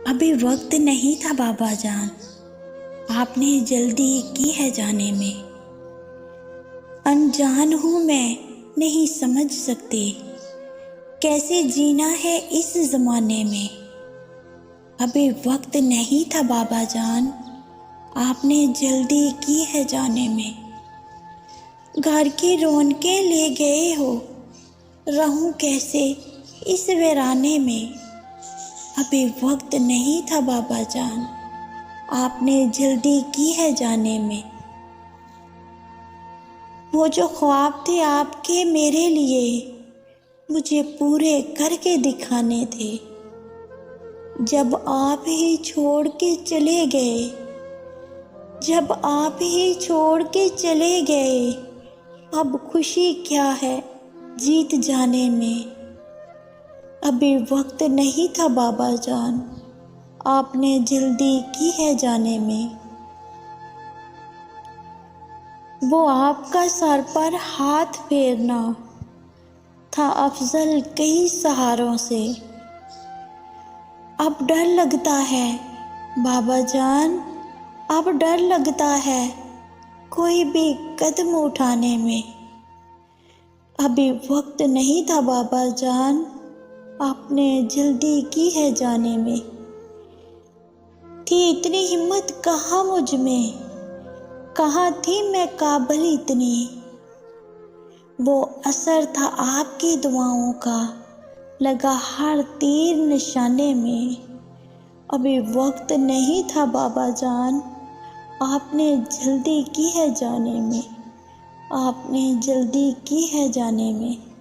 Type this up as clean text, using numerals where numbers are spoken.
ابھی وقت نہیں تھا بابا جان، آپ نے جلدی کی ہے جانے میں۔ انجان ہوں میں، نہیں سمجھ سکتے کیسے جینا ہے اس زمانے میں۔ ابھی وقت نہیں تھا بابا جان، آپ نے جلدی کی ہے جانے میں۔ گھر کی رونقیں لے گئے ہو، رہوں کیسے اس ویرانے میں۔ ابھی وقت نہیں تھا بابا جان، آپ نے جلدی کی ہے جانے میں۔ وہ جو خواب تھے آپ کے میرے لیے، مجھے پورے کر کے دکھانے تھے۔ جب آپ ہی چھوڑ کے چلے گئے، جب آپ ہی چھوڑ کے چلے گئے، اب خوشی کیا ہے جیت جانے میں۔ ابھی وقت نہیں تھا بابا جان، آپ نے جلدی کی ہے جانے میں۔ وہ آپ کا سر پر ہاتھ پھیرنا تھا افضل کئی سہاروں سے۔ اب ڈر لگتا ہے بابا جان، اب ڈر لگتا ہے کوئی بھی قدم اٹھانے میں۔ ابھی وقت نہیں تھا بابا جان، آپ نے جلدی کی ہے جانے میں۔ تھی اتنی ہمت کہاں مجھ میں، کہاں تھی میں قابل اتنی۔ وہ اثر تھا آپ کی دعاؤں کا، لگا ہر تیر نشانے میں۔ ابھی وقت نہیں تھا بابا جان، آپ نے جلدی کی ہے جانے میں۔ آپ نے جلدی کی ہے جانے میں۔